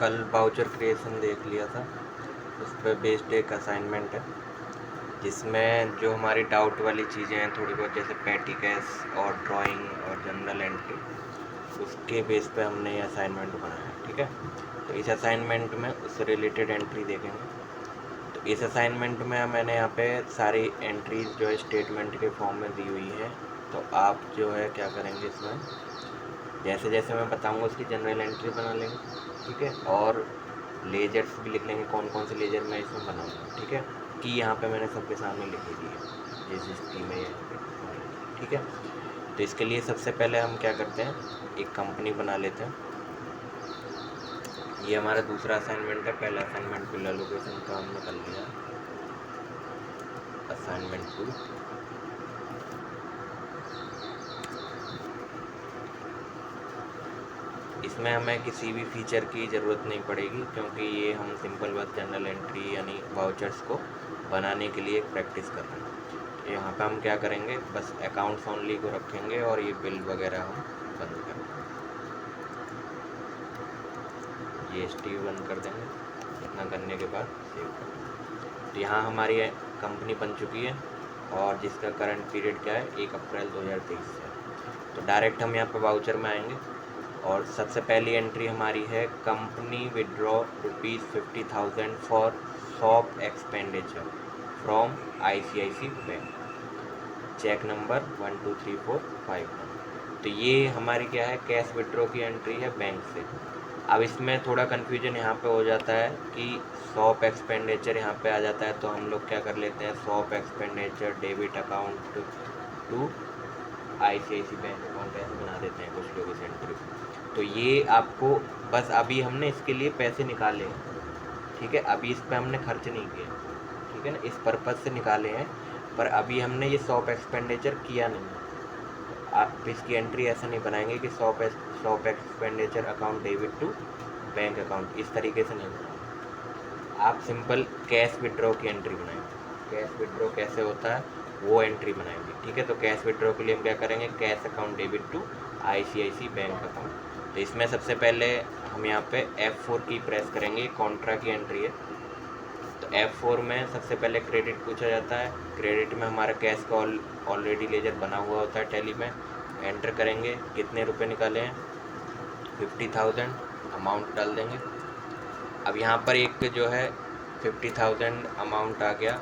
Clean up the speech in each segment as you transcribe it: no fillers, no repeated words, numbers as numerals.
कल voucher creation देख लिया था, उस पर बेस्ड एक असाइनमेंट है जिसमें जो हमारी डाउट वाली चीज़ें हैं थोड़ी बहुत, जैसे पैटी कैश और ड्राइंग और जनरल एंट्री, उसके बेस पे हमने ये असाइनमेंट बनाया है। ठीक है, तो इस असाइनमेंट में उससे रिलेटेड एंट्री देखेंगे। तो इस असाइनमेंट में मैंने यहाँ पे सारी एंट्रीज जो है स्टेटमेंट के फॉर्म में दी हुई है। तो आप जो है क्या करेंगे, इसमें जैसे जैसे मैं बताऊंगा उसकी जनरल एंट्री बना लेंगे। ठीक है, और लेजर्स भी लिख लेंगे, कौन कौन से लेजर मैं इसमें बनाऊंगा। ठीक है, कि यहाँ पे मैंने सबके सामने लिख दी है जिस जिस में यहाँ पे। ठीक है, तो इसके लिए सबसे पहले हम क्या करते हैं, एक कंपनी बना लेते हैं। ये हमारा दूसरा असाइनमेंट है। पहला असाइनमेंट बिल एलोकेशन का हमने कर लिया, असाइनमेंट 2। इसमें हमें किसी भी फीचर की ज़रूरत नहीं पड़ेगी, क्योंकि ये हम सिंपल बस जनरल एंट्री यानी वाउचर्स को बनाने के लिए प्रैक्टिस कर रहे हैं। तो यहाँ पे हम क्या करेंगे, बस अकाउंट्स ओनली को रखेंगे और ये बिल वगैरह हम बंद कर देंगे, GST बंद कर देंगे। इतना करने के बाद सेव कर देंगे। तो यहाँ हमारी कंपनी बन चुकी है और जिसका करंट पीरियड क्या है, 1 अप्रैल 2023 से। तो डायरेक्ट हम यहाँ पे वाउचर में आएंगे और सबसे पहली एंट्री हमारी है, company withdraw ₹50,000 for shop expenditure from ICICI bank, cheque number 123451। तो ये हमारी क्या है, कैश विड्रॉ की एंट्री है बैंक से। अब इसमें थोड़ा कन्फ्यूजन यहाँ पे हो जाता है कि शॉप एक्सपेंडिचर यहाँ पे आ जाता है, तो हम लोग क्या कर लेते हैं, shop expenditure debit account to ICICI bank account ऐसे बना देते हैं कुछ लोग इस एंट्री। तो ये आपको बस अभी हमने इसके लिए पैसे निकाले हैं। ठीक है, अभी इस पर हमने खर्च नहीं किए। ठीक है ना, इस पर्पज़ से निकाले हैं, पर अभी हमने ये शॉप एक्सपेंडिचर किया नहीं है। आप इसकी एंट्री ऐसा नहीं बनाएंगे कि shop expenditure account debit to bank account, इस तरीके से नहीं बनाएंगे। आप सिंपल कैश विड्रॉ की एंट्री बनाएंगे। कैश विड्रॉ कैसे होता है वो एंट्री बनाएंगे। ठीक है, तो कैश विड्रॉ के लिए हम क्या करेंगे, cash account debit to ICICI bank account. तो इसमें सबसे पहले हम यहाँ पे F4 की प्रेस करेंगे, कॉन्ट्रा की एंट्री है। तो F4 में सबसे पहले क्रेडिट पूछा जाता है। क्रेडिट में हमारा कैश का ऑलरेडी लेजर बना हुआ होता है टैली में। एंटर करेंगे, कितने रुपए निकाले हैं, 50,000, अमाउंट डाल देंगे। अब यहाँ पर एक जो है 50,000 अमाउंट आ गया।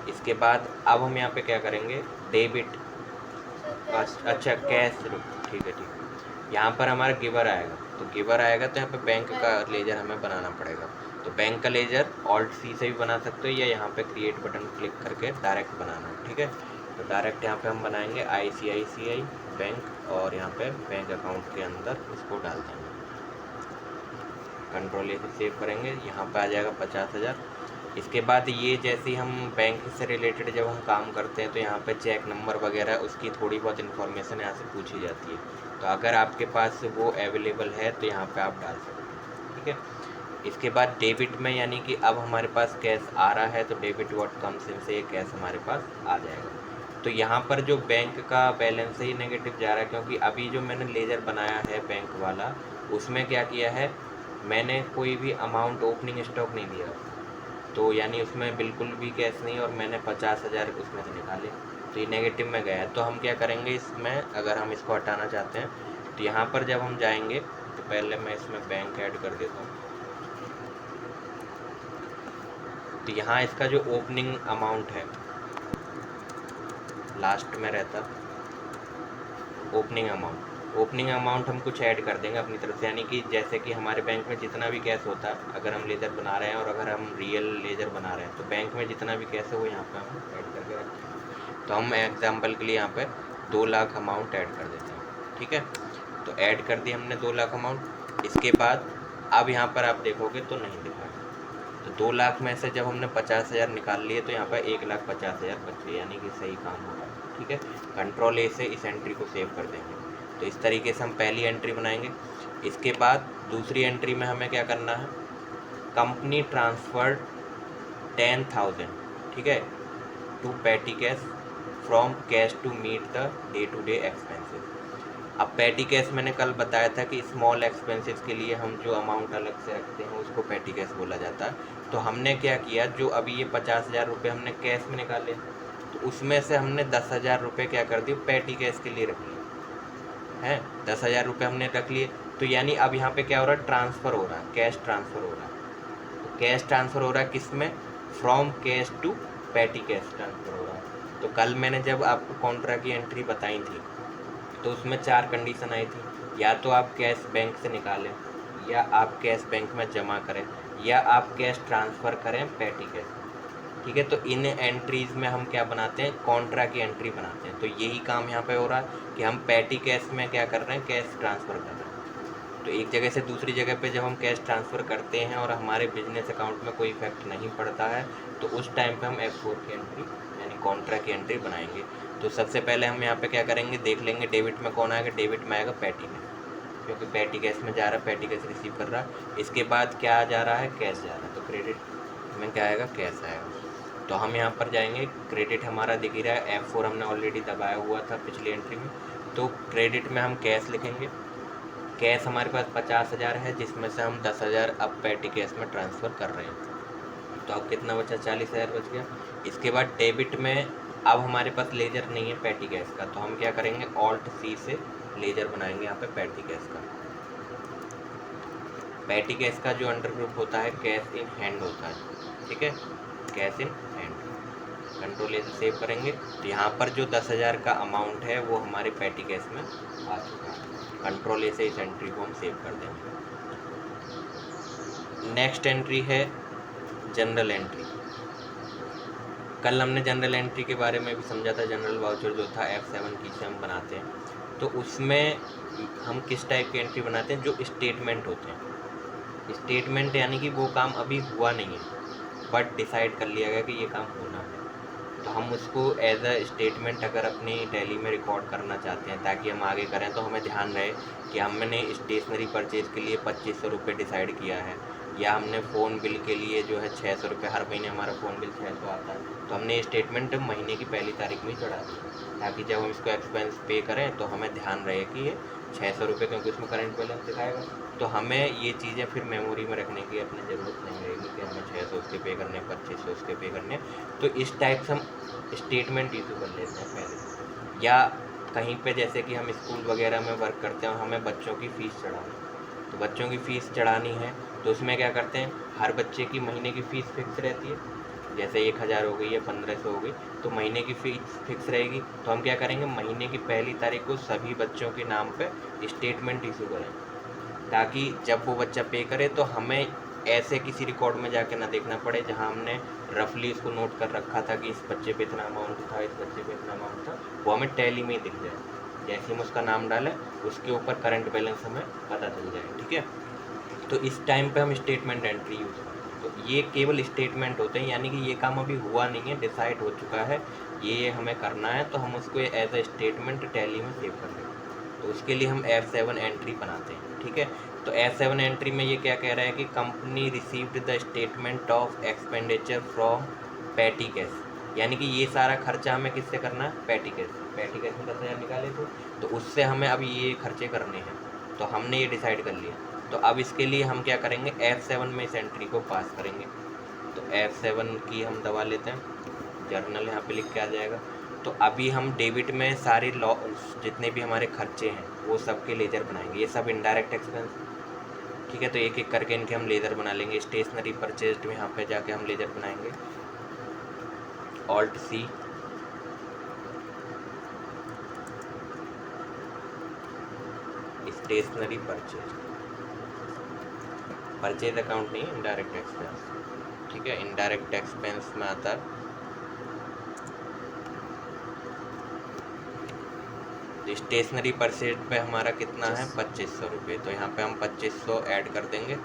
इसके बाद अब हम यहाँ पे क्या करेंगे, डेबिट, अच्छा कैश, ठीक है ठीक है। यहाँ पर हमारा गिवर आएगा, तो गिवर आएगा तो यहाँ पे बैंक का लेजर हमें बनाना पड़ेगा। तो बैंक का लेजर Alt+C से भी बना सकते हो, या यहाँ पे क्रिएट बटन क्लिक करके डायरेक्ट बनाना है। ठीक है, तो डायरेक्ट यहाँ पे हम बनाएंगे ICICI बैंक और यहाँ पे बैंक अकाउंट के अंदर इसको डाल देंगे। Ctrl+A से सेव करेंगे, यहाँ पे आ जाएगा 50,000। इसके बाद ये जैसे ही हम बैंक से रिलेटेड जब हम काम करते हैं तो यहाँ पे चेक नंबर वगैरह उसकी थोड़ी बहुत इन्फॉर्मेशन यहाँ से पूछी जाती है। तो अगर आपके पास वो अवेलेबल है तो यहाँ पे आप डाल सकते हैं। ठीक है, इसके बाद डेबिट में, यानी कि अब हमारे पास कैश आ रहा है तो डेबिट व्हाट कम्स इन से ये कैश हमारे पास आ जाएगा। तो यहाँ पर जो बैंक का बैलेंस है ये नेगेटिव जा रहा है, क्योंकि अभी जो मैंने लेजर बनाया है बैंक वाला, उसमें क्या किया है, मैंने कोई भी अमाउंट ओपनिंग स्टॉक नहीं दिया, तो यानी उसमें बिल्कुल भी कैश नहीं, और मैंने 50,000 उसमें से निकाले, तो ये नेगेटिव में गया है। तो हम क्या करेंगे, इसमें अगर हम इसको हटाना चाहते हैं तो यहाँ पर जब हम जाएंगे तो पहले मैं इसमें बैंक ऐड कर देता हूँ। तो यहाँ इसका जो ओपनिंग अमाउंट है लास्ट में रहता, ओपनिंग अमाउंट हम कुछ ऐड कर देंगे अपनी तरफ से, यानी कि जैसे कि हमारे बैंक में जितना भी कैश होता है, अगर हम लेजर बना रहे हैं और अगर हम रियल लेजर बना रहे हैं तो बैंक में जितना भी कैश है वो यहाँ पे हम ऐड करके रखते हैं। तो हम एग्जांपल के लिए यहाँ पे 2 लाख अमाउंट ऐड कर देते हैं। ठीक है, तो ऐड कर दिया हमने 2 लाख अमाउंट। इसके बाद अब यहाँ पर आप देखोगे तो नहीं दिखा, तो 2 लाख में से जब हमने 50,000 निकाल लिए तो यहाँ पर 1,50,000 बचे, यानी कि सही काम हो रहा है। ठीक है, Ctrl+A से इस एंट्री को सेव कर देंगे। तो इस तरीके से हम पहली एंट्री बनाएंगे। इसके बाद दूसरी एंट्री में हमें क्या करना है, कंपनी ट्रांसफर्ड 10,000, ठीक है, to petty cash from cash to meet the day to day expenses. अब पेटी कैश मैंने कल बताया था कि स्मॉल एक्सपेंसेस के लिए हम जो अमाउंट अलग से रखते हैं उसको पेटी कैश बोला जाता है। तो हमने क्या किया, जो अभी ये 50,000 रुपये हमने कैश में निकाले, तो उसमें से हमने 10,000 रुपये क्या कर दिए, पेटी कैश के लिए रख लिए हैं। 10,000 रुपये हमने रख लिए, तो यानी अब यहाँ पे क्या हो रहा है, ट्रांसफ़र हो रहा है, कैश ट्रांसफ़र हो रहा है। तो कैश ट्रांसफ़र हो रहा है किस में, from cash to petty cash transfer हो रहा है। तो कल मैंने जब आपको कॉन्ट्रा की एंट्री बताई थी तो उसमें 4 कंडीशन आई थी, या तो आप कैश बैंक से निकालें, या आप कैश बैंक में जमा करें, या आप कैश ट्रांसफ़र करें पेटी कैश। ठीक है, तो इन एंट्रीज़ में हम क्या बनाते हैं, कॉन्ट्रा की एंट्री बनाते हैं। तो यही काम यहाँ पे हो रहा है कि हम पेटी कैश में क्या कर रहे हैं, कैश ट्रांसफ़र कर रहे हैं। तो एक जगह से दूसरी जगह पे जब हम कैश ट्रांसफ़र करते हैं और हमारे बिजनेस अकाउंट में कोई इफेक्ट नहीं पड़ता है, तो उस टाइम पे हम F4 की एंट्री यानी कॉन्ट्रा की एंट्री बनाएंगे। तो सबसे पहले हम यहाँ पे क्या करेंगे, देख लेंगे डेबिट में कौन आएगा, डेबिट में आएगा पेटी कैश, क्योंकि पेटी कैश में जा रहा है, पेटी कैश रिसीव कर रहा है। इसके बाद क्या जा रहा है, कैश जा रहा है, तो क्रेडिट में क्या आएगा, कैश आएगा। तो हम यहाँ पर जाएंगे, क्रेडिट हमारा दिख ही रहा है, F4 हमने ऑलरेडी दबाया हुआ था पिछली एंट्री में। तो क्रेडिट में हम कैश लिखेंगे, कैश हमारे पास 50,000 है, जिसमें से हम 10,000 अब पेटी कैश में ट्रांसफ़र कर रहे हैं। तो अब कितना बचा, 40,000 बच गया। इसके बाद डेबिट में अब हमारे पास लेजर नहीं है पेटी कैश का, तो हम क्या करेंगे, ऑल्ट सी से लेजर बनाएंगे यहाँ पे पेटी कैश का। पेटी कैश का जो अंडर ग्रुप होता है कैश इन हैंड होता है, ठीक है, कैश इन हैंड। कंट्रोल ए से सेव करेंगे, तो यहाँ पर जो 10,000 का अमाउंट है वो हमारे पेटी कैश में आ चुका है। कंट्रोल ए से इस एंट्री को हम सेव कर देंगे। नेक्स्ट एंट्री है जनरल एंट्री। कल हमने जनरल एंट्री के बारे में भी समझा था, जनरल वाउचर जो था F7 की से हम बनाते हैं। तो उसमें हम किस टाइप की एंट्री बनाते हैं, जो स्टेटमेंट होते हैं। स्टेटमेंट यानी कि वो काम अभी हुआ नहीं है बट डिसाइड कर लिया गया कि ये काम होना है, तो हम उसको एज अ स्टेटमेंट अगर अपनी टैली में रिकॉर्ड करना चाहते हैं ताकि हम आगे करें, तो हमें ध्यान रहे कि हमने स्टेशनरी परचेज़ के लिए 2500 रुपये डिसाइड किया है, या हमने फ़ोन बिल के लिए जो है 600 रुपये, हर महीने हमारा फ़ोन बिल 600 आता है, तो हमने ये स्टेटमेंट महीने की पहली तारीख में ही चढ़ा दी, ताकि जब हम इसको एक्सपेंस पे करें तो हमें ध्यान रहे कि ये 600 रुपये, क्योंकि उसमें करंट बैलेंस दिखाएगा, तो हमें ये चीज़ें फिर मेमोरी में रखने की अपनी ज़रूरत नहीं रहेगी कि हमें 600 उसके पे करने, 2500 उसके पे करने। तो इस टाइप से हम स्टेटमेंट इशू कर लेते हैं पहले। या कहीं पे जैसे कि हम स्कूल वगैरह में वर्क करते हैं और हमें बच्चों की फ़ीस चढ़ानी, तो बच्चों की फ़ीस चढ़ानी है, तो उसमें क्या करते हैं, हर बच्चे की महीने की फ़ीस फिक्स रहती है, जैसे 1,000 हो गई या 1,500 हो गई, तो महीने की फ़ीस फिक्स रहेगी। तो हम क्या करेंगे, महीने की पहली तारीख को सभी बच्चों के नाम पे स्टेटमेंट इशू करें, ताकि जब वो बच्चा पे करे तो हमें ऐसे किसी रिकॉर्ड में जाके ना देखना पड़े जहाँ हमने रफली इसको नोट कर रखा था कि इस बच्चे पे इतना अमाउंट था, इस बच्चे पे इतना अमाउंट था, वो हमें टैली में ही दिख जाए। जैसे हम उसका नाम डालें उसके ऊपर करंट बैलेंस हमें पता चल जाए, ठीक है। तो इस टाइम पे हम स्टेटमेंट एंट्री यूज़ करते हैं। तो ये केवल स्टेटमेंट होते हैं, यानी कि ये काम अभी हुआ नहीं है, डिसाइड हो चुका है, ये हमें करना है, तो हम उसको एज अ स्टेटमेंट टैली में सेव कर लेंगे। तो उसके लिए हम F7 एंट्री बनाते हैं, ठीक है। तो F7 एंट्री में ये क्या कह रहा है कि company received the statement of expenditure from पेटी कैश, यानी कि ये सारा खर्चा हमें किससे करना है, पेटी कैश। पेटी कैश में 10,000 निकाले थे, तो उससे हमें अब ये खर्चे करने हैं, तो हमने ये डिसाइड कर लिया। तो अब इसके लिए हम क्या करेंगे, F7 में इस एंट्री को पास करेंगे। तो F7 की हम दबा लेते हैं, जर्नल यहाँ पे लिख के आ जाएगा। तो अभी हम डेबिट में सारे जितने भी हमारे खर्चे हैं वो सब के लेजर बनाएंगे, ये सब इनडायरेक्ट एक्सपेंस, ठीक है। तो एक एक करके इनके हम लेजर बना लेंगे। स्टेशनरी परचेज्ड में यहाँ पे जाके हम लेजर बनाएंगे, alt C, stationery purchase account नहीं, इनडायरेक्ट एक्सपेंस, ठीक है। इनडायरेक्ट एक्सपेंस में आता है, तो स्टेशनरी परचेज पे हमारा कितना है, 2500 रुपये, तो यहाँ पे हम 2500 ऐड कर देंगे,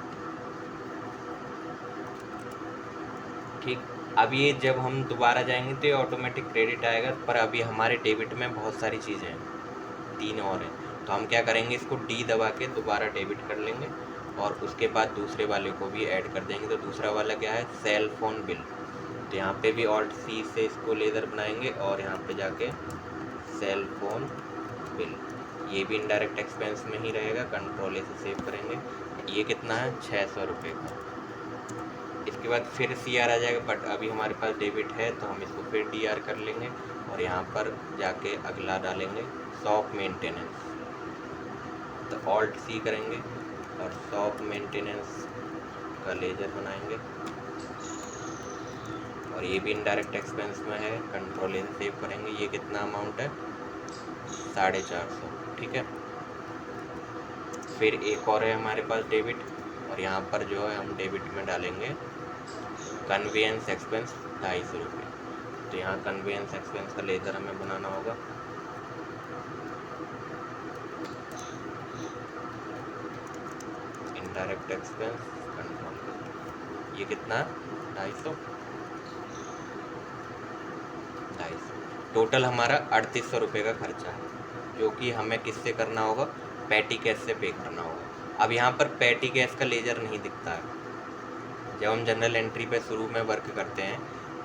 ठीक। अब ये जब हम दोबारा जाएंगे तो ये ऑटोमेटिक क्रेडिट आएगा, पर अभी हमारे डेबिट में बहुत सारी चीज़ें हैं, 3 और हैं, तो हम क्या करेंगे, इसको D दबा के दोबारा डेबिट कर लेंगे और उसके बाद दूसरे वाले को भी ऐड कर देंगे। तो दूसरा वाला क्या है, सेल फोन बिल, तो यहाँ पे भी ऑल्ट सी से इसको लेजर बनाएंगे और यहाँ पे जाके सेल फोन बिल, ये भी इनडायरेक्ट एक्सपेंस में ही रहेगा, कंट्रोल ए से सेव करेंगे। ये कितना है, 600 रुपये का। इसके बाद फिर सी आर आ जाएगा, बट अभी हमारे पास डेबिट है तो हम इसको फिर डी आर कर लेंगे और यहाँ पर जाके अगला डालेंगे शॉप मेंटेनेंस। तो ऑल्ट सी करेंगे और शॉप मेंटेनेंस का लेजर बनाएंगे और ये भी इनडायरेक्ट एक्सपेंस में है, कंट्रोल ए से सेव करेंगे। ये कितना अमाउंट है, 450, ठीक है। फिर एक और है हमारे पास डेबिट और यहाँ पर जो है हम डेबिट में डालेंगे कन्वेंस एक्सपेंस 250 रुपये। तो यहाँ कन्वेंस एक्सपेंस का लेजर हमें बनाना होगा। इनडायरेक्ट एक्सपेंस कंट्रोल, ये कितना, 250, टोटल हमारा 3800 रुपये का खर्चा है, जो कि हमें किससे करना होगा, पैटी कैश से पे करना होगा। अब यहाँ पर पैटी कैश का लेजर नहीं दिखता है। जब हम जनरल एंट्री पे शुरू में वर्क करते हैं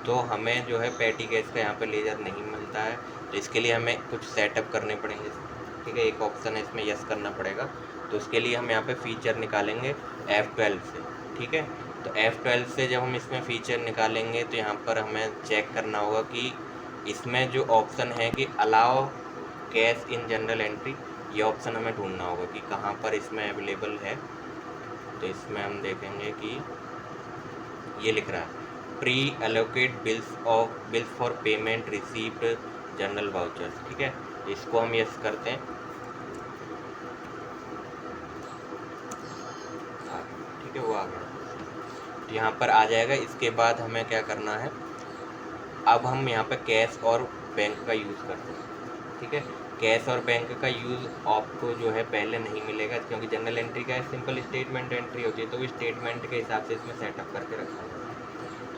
तो हमें जो है पैटी कैश का यहाँ पे लेजर नहीं मिलता है। तो इसके लिए हमें कुछ सेटअप करने पड़ेंगे, ठीक है। एक ऑप्शन है इसमें यस करना पड़ेगा। तो उसके लिए हम यहाँ पे फीचर निकालेंगे F12 से, ठीक है। तो F12 से जब हम इसमें फ़ीचर निकालेंगे तो यहाँ पर हमें चेक करना होगा कि इसमें जो ऑप्शन है कि allow cash in general entry, ये ऑप्शन हमें ढूंढना होगा कि कहाँ पर इसमें अवेलेबल है। तो इसमें हम देखेंगे कि ये लिख रहा है pre allocate bills for payment received general vouchers, ठीक है। इसको हम यस करते हैं, ठीक है, वो आ गया। तो यहाँ पर आ जाएगा। इसके बाद हमें क्या करना है, अब हम यहाँ पे कैश और बैंक का यूज़ करते हैं, ठीक है। कैश और बैंक का यूज़ आपको जो है पहले नहीं मिलेगा, क्योंकि जनरल एंट्री का सिंपल स्टेटमेंट एंट्री होती है। तो वो स्टेटमेंट के हिसाब से इसमें सेटअप करके रखा है।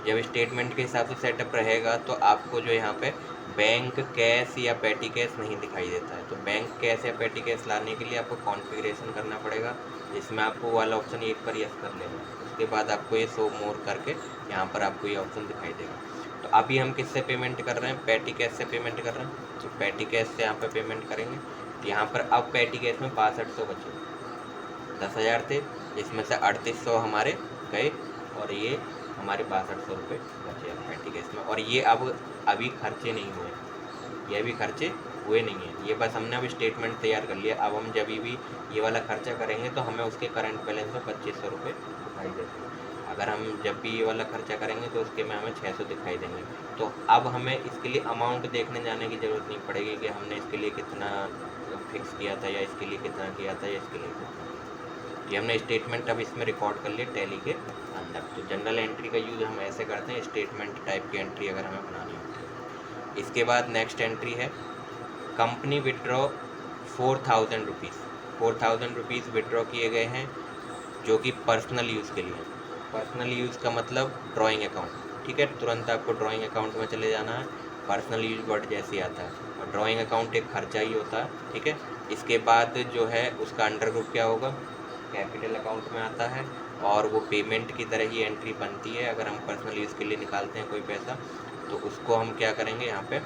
जब स्टेटमेंट के हिसाब से सेटअप रहेगा तो आपको जो यहाँ पे बैंक कैश या पैटी कैश नहीं दिखाई देता है। तो बैंक कैश या पैटी कैश लाने के लिए आपको कॉन्फ़िगरेशन करना पड़ेगा, जिसमें आपको वाला ऑप्शन एक पर यस कर लेना। उसके बाद आपको ये शो मोर करके यहाँ पर आपको ये ऑप्शन दिखाई देगा। तो अभी हम किससे पेमेंट कर रहे हैं, पैटी कैश से पेमेंट कर रहे हैं। तो पैटी कैश से यहाँ पर पेमेंट करेंगे। तो यहाँ पर अब पैटी कैश में 6500 बचे, 10,000 थे, इसमें से 3800 हमारे गए और ये हमारे 6200 रुपये बचे अब पैटी कैश में। और ये अब अभी खर्चे नहीं हुए, ये अभी खर्चे हुए नहीं हैं, ये बस हमने अभी स्टेटमेंट तैयार कर लिया। अब हम जब भी ये वाला खर्चा करेंगे तो हमें उसके करंट बैलेंस में 2500 रुपये दिखाई देते हैं। अगर हम जब भी ये वाला खर्चा करेंगे तो उसके में हमें 600 दिखाई देंगे। तो अब हमें इसके लिए अमाउंट देखने जाने की ज़रूरत नहीं पड़ेगी कि हमने इसके लिए कितना फिक्स किया था या इसके लिए कितना किया था या इसके लिए कितना। ये हमने स्टेटमेंट अब इसमें रिकॉर्ड कर लिया टैली के अंदर। तो जनरल एंट्री का यूज़ हम ऐसे करते हैं, स्टेटमेंट टाइप की एंट्री अगर हमें बनानी होती है। इसके बाद नेक्स्ट एंट्री है company withdraw 4000 rupees. 4000 rupees withdraw किए गए हैं, जो कि पर्सनल यूज़ के लिए। पर्सनल यूज़ का मतलब ड्राइंग अकाउंट, ठीक है। तुरंत आपको ड्राइंग अकाउंट में चले जाना है, पर्सनल यूज वर्ड जैसे आता है। और ड्राइंग अकाउंट एक खर्चा ही होता है, ठीक है। इसके बाद जो है उसका अंडर ग्रुप क्या होगा, कैपिटल अकाउंट में आता है और वो पेमेंट की तरह ही एंट्री बनती है। अगर हम पर्सनल यूज़ के लिए निकालते हैं कोई पैसा तो उसको हम क्या करेंगे, यहाँ पे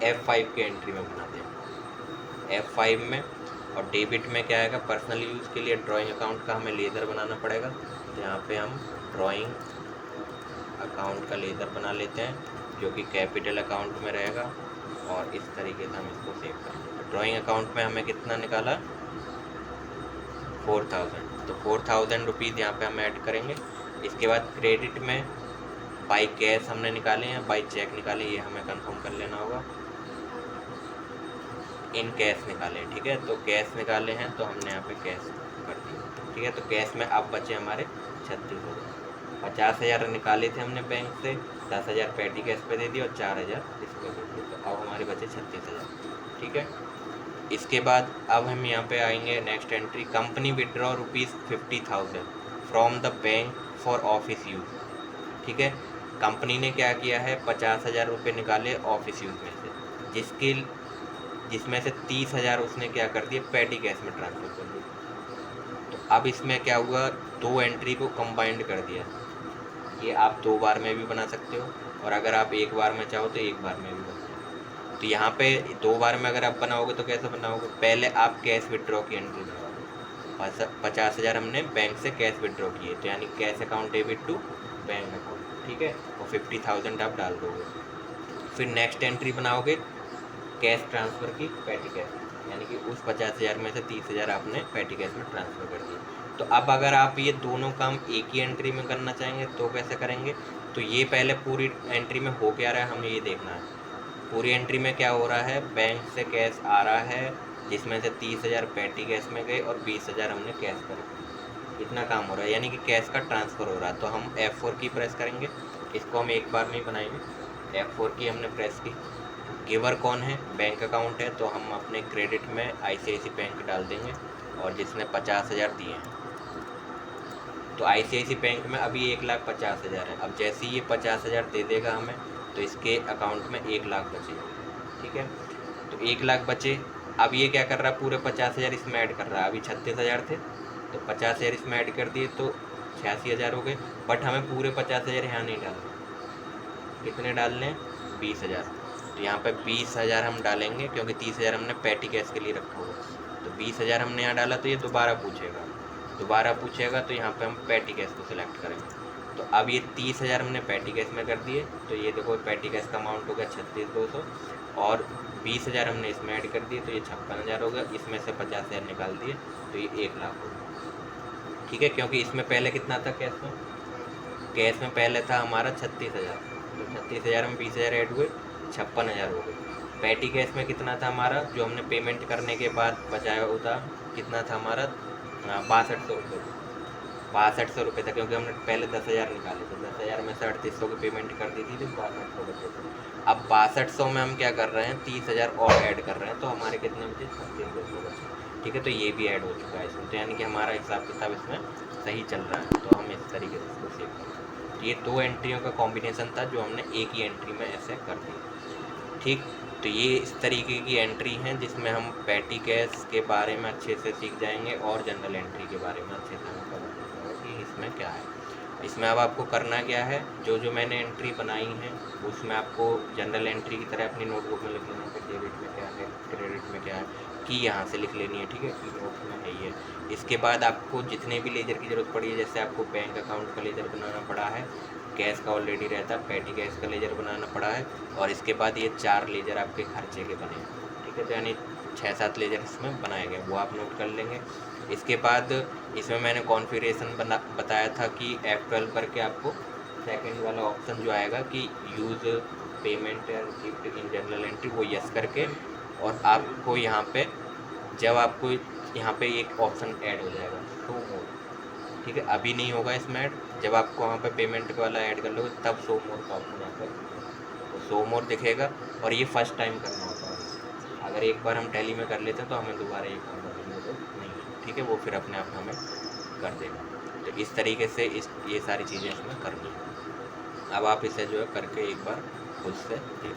F5 के एंट्री में बनाते हैं, F5 में। और डेबिट में क्या आएगा, पर्सनल यूज़ के लिए ड्राइंग अकाउंट का हमें लेज़र बनाना पड़ेगा। तो यहाँ पे हम ड्राइंग अकाउंट का लेज़र बना लेते हैं, जो कि कैपिटल अकाउंट में रहेगा और इस तरीके से हम इसको सेव करेंगे। तो ड्राइंग अकाउंट में हमें कितना निकाला, 4000। तो 4000 रुपीज़ यहाँ पे हम ऐड करेंगे। इसके बाद क्रेडिट में बाई कैश हमने निकाले हैं, बाई चेक निकाले, ये हमें कंफर्म कर लेना होगा। इन कैश निकाले, ठीक है। तो कैश निकाले हैं तो हमने यहाँ पे कैश कर दिया, ठीक है। तो कैश में अब बचे हमारे 3600 रुपये। 50,000 निकाले थे हमने बैंक से, 10,000 पैटी कैश पे दे दिया और 4,000 इस पे दे दिया। तो अब हमारे बचे 36,000, ठीक है। इसके बाद अब हम यहाँ पे आएंगे next entry, company withdraw ₹50,000 from the bank for office use, ठीक है। कंपनी ने क्या किया है, 50,000 रुपये निकाले ऑफिस यूज़ में से, जिसमें से 30,000 उसने क्या कर दिया, पैटी कैश में ट्रांसफ़र कर दिया। तो अब इसमें क्या हुआ, दो एंट्री को कंबाइंड कर दिया। ये आप 2 बार में भी बना सकते हो और अगर आप एक बार में चाहो तो एक बार में भी बना सकते हो। तो यहाँ पे 2 बार में अगर आप बनाओगे तो कैसे बनाओगे, पहले आप कैश विड्रॉ की एंट्री बनाओगे। 50,000 हमने बैंक से कैश विड्रॉ किए, तो यानी cash account debit to bank account, ठीक है, और 50,000 आप डाल दोगे। फिर नेक्स्ट एंट्री बनाओगे कैश ट्रांसफ़र की पेटी कैश, यानी कि उस 50,000 में से 30,000 आपने पेटी कैश में ट्रांसफ़र कर दिए। तो अब अगर आप ये दोनों काम एक ही एंट्री में करना चाहेंगे तो कैसे करेंगे, तो ये पहले पूरी एंट्री में हो क्या रहा है हमें ये देखना है। पूरी एंट्री में क्या हो रहा है, बैंक से कैश आ रहा है जिसमें से 30,000 पेटी कैश में गए और 20,000 हमने कैश कर, इतना काम हो रहा है, यानी कि कैश का ट्रांसफ़र हो रहा है। तो हम F4 की प्रेस करेंगे, इसको हम एक बार में ही बनाएंगे। F4 की हमने प्रेस की। गिवर कौन है, बैंक अकाउंट है, तो हम अपने क्रेडिट में ICICI बैंक डाल देंगे और जिसने 50,000 दिए हैं। तो ICICI बैंक में अभी 1,50,000 है। अब जैसे ही ये 50,000 दे देगा हमें तो इसके अकाउंट में 1 लाख बचे, ठीक है। तो 1 लाख बचे। अब ये क्या कर रहा है, पूरे 50,000 इसमें ऐड कर रहा है। अभी 36,000 थे तो 50,000 इसमें ऐड कर दिए तो 86,000 हो गए। बट हमें पूरे 50,000 यहाँ नहीं डालने, कितने डालने हैं, 20,000। तो यहाँ पे 20,000 हम डालेंगे क्योंकि 30,000 हमने पेटी कैश के लिए रखा हुआ। तो 20,000 हमने यहाँ डाला तो ये दोबारा पूछेगा तो यहाँ पे हम पेटी कैश को सिलेक्ट करेंगे। तो अब ये 30,000 हमने पेटी कैश में कर दिए, तो ये देखो पेटी कैश का अमाउंट हो गया 36,200 और 20,000 हमने इसमें ऐड कर दिए तो ये 56,000 हो गया। इसमें से 50,000 निकाल दिए तो ये 1 लाख हो गया, ठीक है। क्योंकि इसमें पहले कितना था, कैश में पहले था हमारा 36,000, तो 36,000 में 20,000 ऐड हुए 56,000 हो गए। पेटी कैश में कितना था हमारा, जो हमने पेमेंट करने के बाद बचाया होता कितना था हमारा, 6200 रुपये, 6200 रुपये था, क्योंकि हमने पहले 10,000 निकाले थे। 10,000 में से 3800 की पेमेंट कर दी थी तो 6200 बचे थे। अब 6200 में हम क्या कर रहे हैं, 30,000 और ऐड कर रहे हैं, तो हमारे कितने बचे, 36,200 बचे, ठीक है। तो ये भी ऐड हो चुका है इसमें, तो यानी कि हमारा हिसाब किताब इसमें सही चल रहा है। तो हम इस तरीके से इसको सेव करें। तो ये 2 एंट्रियों का कॉम्बिनेशन था जो हमने एक ही एंट्री में ऐसे कर दिया, ठीक। तो ये इस तरीके की एंट्री हैं जिसमें हम पेटी कैश के बारे में अच्छे से सीख जाएंगे और जनरल एंट्री के बारे में अच्छे से हमें पता चलेगा कि इसमें क्या है। इसमें अब आपको करना क्या है, जो मैंने एंट्री बनाई है उसमें आपको जनरल एंट्री की तरह अपनी नोटबुक में लिख लेना है, डेबिट में क्या है, क्रेडिट में क्या है, की यहाँ से लिख लेनी है, ठीक है, की नोट में है ये। इसके बाद आपको जितने भी लेजर की ज़रूरत पड़ी है, जैसे आपको बैंक अकाउंट का लेजर बनाना पड़ा है, कैश का ऑलरेडी रहता है, पेटी कैश का लेजर बनाना पड़ा है, और इसके बाद ये 4 लेजर आपके खर्चे के बने, ठीक है। तो यानी 6-7 लेजर इसमें बनाए गए, वो आप नोट कर लेंगे। इसके बाद इसमें मैंने कॉन्फ़िगरेशन बताया था कि F12 करके आपको सेकंड वाला ऑप्शन जो आएगा कि use payment and receipt in general entry, वो यस करके, और आपको यहाँ पे जब आपको यहाँ पे एक ऑप्शन ऐड हो जाएगा शो मोर, ठीक है। अभी नहीं होगा इसमें ऐड, जब आपको वहाँ पे पेमेंट वाला ऐड कर लोगे तब शो मोर का ऑप्शन यहाँ पर, तो शो मोर दिखेगा। और ये फर्स्ट टाइम करना होता है, अगर एक बार हम टैली में कर लेते हैं तो हमें दोबारा ये काम करने को नहीं है, ठीक है, वो फिर अपने आप हमें कर देगा। तो इस तरीके से ये सारी चीज़ें इसमें करनी है। अब आप इसे जो है करके एक बार खुद से देख